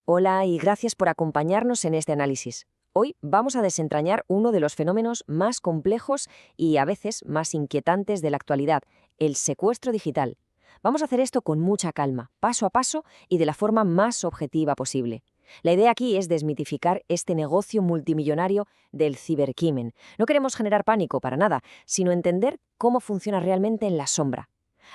Hola y gracias por acompañarnos en este análisis. Hoy vamos a desentrañar uno de los fenómenos más complejos y a veces más inquietantes de la actualidad, el secuestro digital. Vamos a hacer esto con mucha calma, paso a paso y de la forma más objetiva posible. La idea aquí es desmitificar este negocio multimillonario del cibercrimen. No queremos generar pánico para nada, sino entender cómo funciona realmente en la sombra.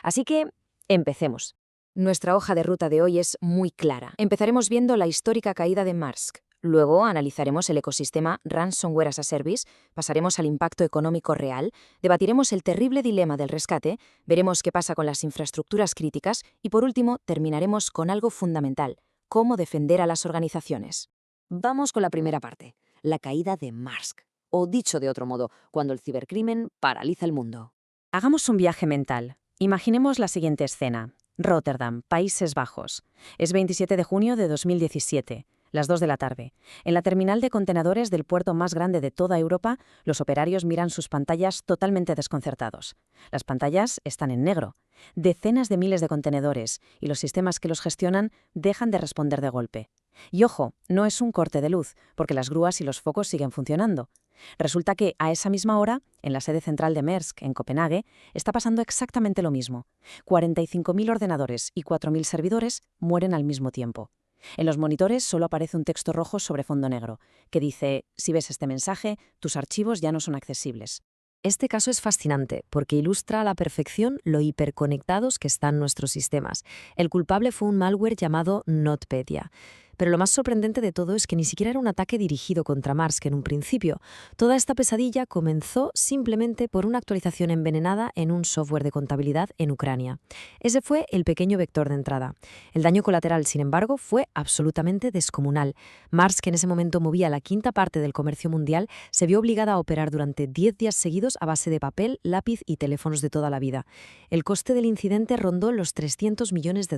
Así que, empecemos. Nuestra hoja de ruta de hoy es muy clara. Empezaremos viendo la histórica caída de Maersk. Luego analizaremos el ecosistema Ransomware as a Service, pasaremos al impacto económico real, debatiremos el terrible dilema del rescate, veremos qué pasa con las infraestructuras críticas y por último terminaremos con algo fundamental: cómo defender a las organizaciones. Vamos con la primera parte, la caída de Maersk, o dicho de otro modo, cuando el cibercrimen paraliza el mundo. Hagamos un viaje mental. Imaginemos la siguiente escena. Rotterdam, Países Bajos. Es 27 de junio de 2017, las 2 de la tarde. En la terminal de contenedores del puerto más grande de toda Europa, los operarios miran sus pantallas totalmente desconcertados. Las pantallas están en negro. Decenas de miles de contenedores y los sistemas que los gestionan dejan de responder de golpe. Y ojo, no es un corte de luz, porque las grúas y los focos siguen funcionando. Resulta que a esa misma hora, en la sede central de Maersk, en Copenhague, está pasando exactamente lo mismo. 45.000 ordenadores y 4.000 servidores mueren al mismo tiempo. En los monitores solo aparece un texto rojo sobre fondo negro, que dice: si ves este mensaje, tus archivos ya no son accesibles. Este caso es fascinante porque ilustra a la perfección lo hiperconectados que están nuestros sistemas. El culpable fue un malware llamado NotPetya. Pero lo más sorprendente de todo es que ni siquiera era un ataque dirigido contra Maersk en un principio. Toda esta pesadilla comenzó simplemente por una actualización envenenada en un software de contabilidad en Ucrania. Ese fue el pequeño vector de entrada. El daño colateral, sin embargo, fue absolutamente descomunal. Maersk, que en ese momento movía la quinta parte del comercio mundial, se vio obligada a operar durante 10 días seguidos a base de papel, lápiz y teléfonos de toda la vida. El coste del incidente rondó los $300 millones,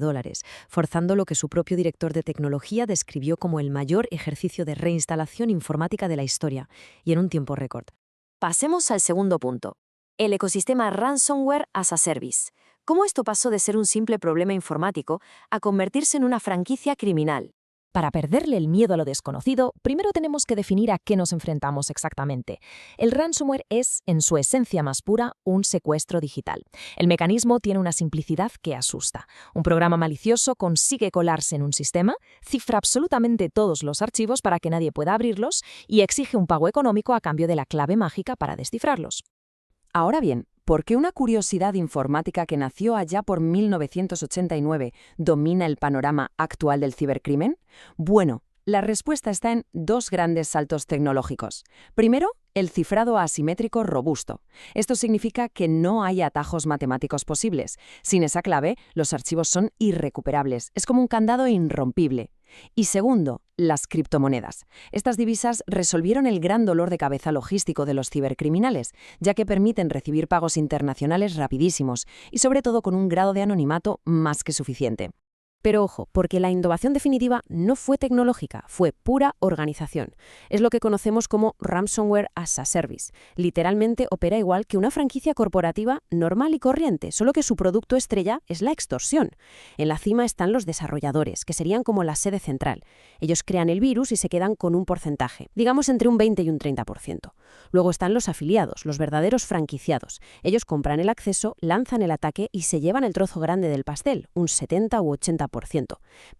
forzando lo que su propio director de tecnología describió como el mayor ejercicio de reinstalación informática de la historia, y en un tiempo récord. Pasemos al segundo punto, el ecosistema Ransomware as a Service. ¿Cómo esto pasó de ser un simple problema informático a convertirse en una franquicia criminal? Para perderle el miedo a lo desconocido, primero tenemos que definir a qué nos enfrentamos exactamente. El ransomware es, en su esencia más pura, un secuestro digital. El mecanismo tiene una simplicidad que asusta. Un programa malicioso consigue colarse en un sistema, cifra absolutamente todos los archivos para que nadie pueda abrirlos y exige un pago económico a cambio de la clave mágica para descifrarlos. Ahora bien, ¿por qué una curiosidad informática que nació allá por 1989 domina el panorama actual del cibercrimen? Bueno, la respuesta está en dos grandes saltos tecnológicos. Primero, el cifrado asimétrico robusto. Esto significa que no hay atajos matemáticos posibles. Sin esa clave, los archivos son irrecuperables. Es como un candado irrompible. Y segundo, las criptomonedas. Estas divisas resolvieron el gran dolor de cabeza logístico de los cibercriminales, ya que permiten recibir pagos internacionales rapidísimos y sobre todo con un grado de anonimato más que suficiente. Pero ojo, porque la innovación definitiva no fue tecnológica, fue pura organización. Es lo que conocemos como Ransomware as a Service. Literalmente opera igual que una franquicia corporativa normal y corriente, solo que su producto estrella es la extorsión. En la cima están los desarrolladores, que serían como la sede central. Ellos crean el virus y se quedan con un porcentaje, digamos entre un 20 y un 30%. Luego están los afiliados, los verdaderos franquiciados. Ellos compran el acceso, lanzan el ataque y se llevan el trozo grande del pastel, un 70 u 80%.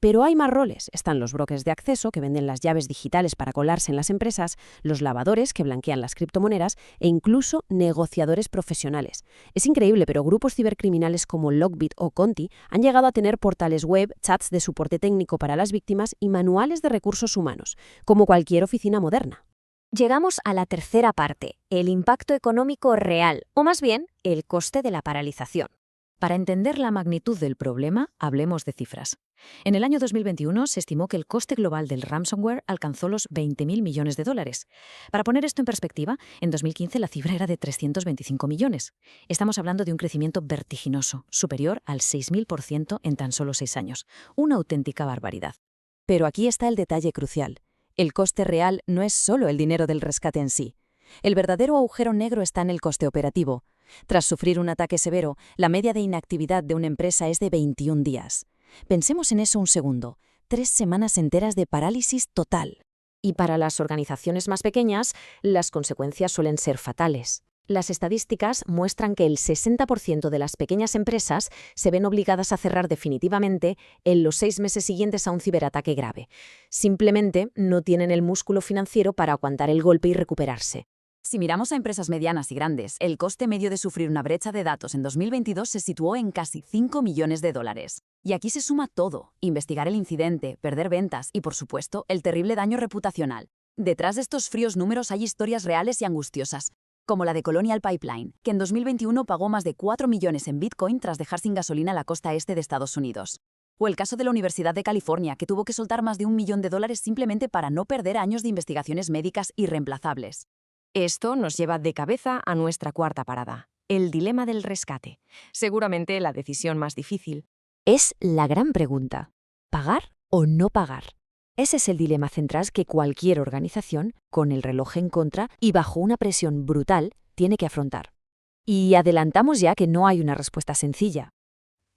Pero hay más roles. Están los brokers de acceso, que venden las llaves digitales para colarse en las empresas, los lavadores, que blanquean las criptomonedas, e incluso negociadores profesionales. Es increíble, pero grupos cibercriminales como Lockbit o Conti han llegado a tener portales web, chats de soporte técnico para las víctimas y manuales de recursos humanos, como cualquier oficina moderna. Llegamos a la tercera parte, el impacto económico real, o más bien, el coste de la paralización. Para entender la magnitud del problema, hablemos de cifras. En el año 2021 se estimó que el coste global del ransomware alcanzó los $20.000 millones. Para poner esto en perspectiva, en 2015 la cifra era de 325 millones. Estamos hablando de un crecimiento vertiginoso, superior al 6.000% en tan solo 6 años. Una auténtica barbaridad. Pero aquí está el detalle crucial. El coste real no es solo el dinero del rescate en sí. El verdadero agujero negro está en el coste operativo. Tras sufrir un ataque severo, la media de inactividad de una empresa es de 21 días. Pensemos en eso un segundo. 3 semanas enteras de parálisis total. Y para las organizaciones más pequeñas, las consecuencias suelen ser fatales. Las estadísticas muestran que el 60% de las pequeñas empresas se ven obligadas a cerrar definitivamente en los 6 meses siguientes a un ciberataque grave. Simplemente no tienen el músculo financiero para aguantar el golpe y recuperarse. Si miramos a empresas medianas y grandes, el coste medio de sufrir una brecha de datos en 2022 se situó en casi $5 millones. Y aquí se suma todo: investigar el incidente, perder ventas y, por supuesto, el terrible daño reputacional. Detrás de estos fríos números hay historias reales y angustiosas, como la de Colonial Pipeline, que en 2021 pagó más de 4 millones en Bitcoin tras dejar sin gasolina la costa este de Estados Unidos. O el caso de la Universidad de California, que tuvo que soltar más de $1 millón simplemente para no perder años de investigaciones médicas irreemplazables. Esto nos lleva de cabeza a nuestra cuarta parada, el dilema del rescate. Seguramente la decisión más difícil. Es la gran pregunta: ¿pagar o no pagar? Ese es el dilema central que cualquier organización, con el reloj en contra y bajo una presión brutal, tiene que afrontar. Y adelantamos ya que no hay una respuesta sencilla.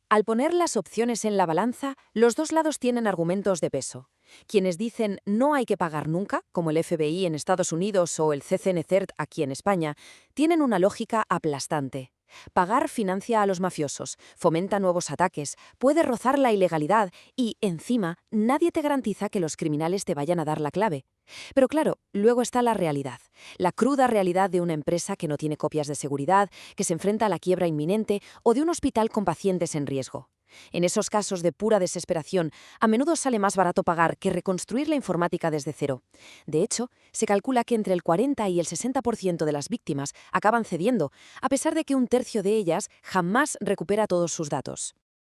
Al poner las opciones en la balanza, los dos lados tienen argumentos de peso. Quienes dicen no hay que pagar nunca, como el FBI en Estados Unidos o el CCNCERT aquí en España, tienen una lógica aplastante. Pagar financia a los mafiosos, fomenta nuevos ataques, puede rozar la ilegalidad y, encima, nadie te garantiza que los criminales te vayan a dar la clave. Pero claro, luego está la realidad, la cruda realidad de una empresa que no tiene copias de seguridad, que se enfrenta a la quiebra inminente o de un hospital con pacientes en riesgo. En esos casos de pura desesperación, a menudo sale más barato pagar que reconstruir la informática desde cero. De hecho, se calcula que entre el 40 y el 60% de las víctimas acaban cediendo, a pesar de que un tercio de ellas jamás recupera todos sus datos.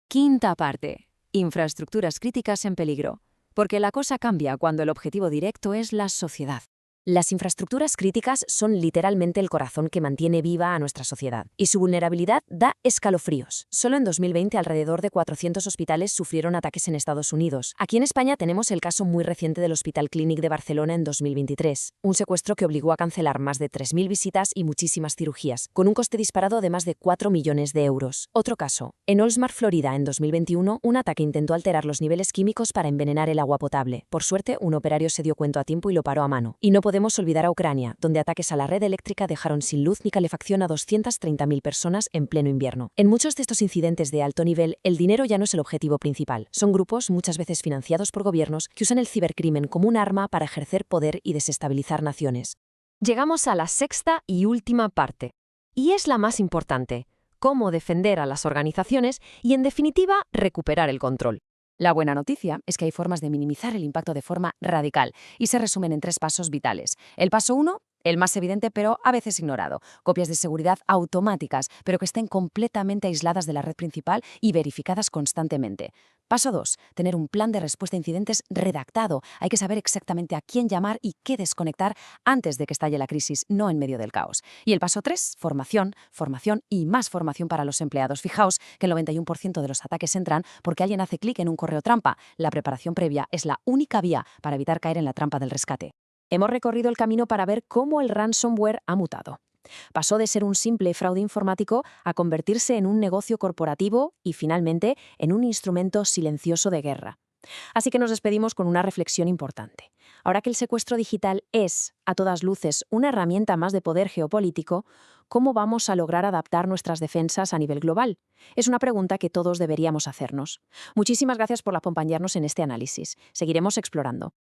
Quinta parte. Infraestructuras críticas en peligro. Porque la cosa cambia cuando el objetivo directo es la sociedad. Las infraestructuras críticas son literalmente el corazón que mantiene viva a nuestra sociedad, y su vulnerabilidad da escalofríos. Solo en 2020 alrededor de 400 hospitales sufrieron ataques en Estados Unidos. Aquí en España tenemos el caso muy reciente del Hospital Clínic de Barcelona en 2023, un secuestro que obligó a cancelar más de 3.000 visitas y muchísimas cirugías, con un coste disparado de más de 4 millones de euros. Otro caso, en Oldsmar, Florida, en 2021, un ataque intentó alterar los niveles químicos para envenenar el agua potable. Por suerte, un operario se dio cuenta a tiempo y lo paró a mano. Y no podemos olvidar a Ucrania, donde ataques a la red eléctrica dejaron sin luz ni calefacción a 230.000 personas en pleno invierno. En muchos de estos incidentes de alto nivel, el dinero ya no es el objetivo principal. Son grupos, muchas veces financiados por gobiernos, que usan el cibercrimen como un arma para ejercer poder y desestabilizar naciones. Llegamos a la sexta y última parte. Y es la más importante: cómo defender a las organizaciones y, en definitiva, recuperar el control. La buena noticia es que hay formas de minimizar el impacto de forma radical y se resumen en 3 pasos vitales. El paso 1, el más evidente pero a veces ignorado: copias de seguridad automáticas, pero que estén completamente aisladas de la red principal y verificadas constantemente. Paso 2, tener un plan de respuesta a incidentes redactado. Hay que saber exactamente a quién llamar y qué desconectar antes de que estalle la crisis, no en medio del caos. Y el paso 3, formación, formación y más formación para los empleados. Fijaos que el 91% de los ataques entran porque alguien hace clic en un correo trampa. La preparación previa es la única vía para evitar caer en la trampa del rescate. Hemos recorrido el camino para ver cómo el ransomware ha mutado. Pasó de ser un simple fraude informático a convertirse en un negocio corporativo y, finalmente, en un instrumento silencioso de guerra. Así que nos despedimos con una reflexión importante. Ahora que el secuestro digital es, a todas luces, una herramienta más de poder geopolítico, ¿cómo vamos a lograr adaptar nuestras defensas a nivel global? Es una pregunta que todos deberíamos hacernos. Muchísimas gracias por acompañarnos en este análisis. Seguiremos explorando.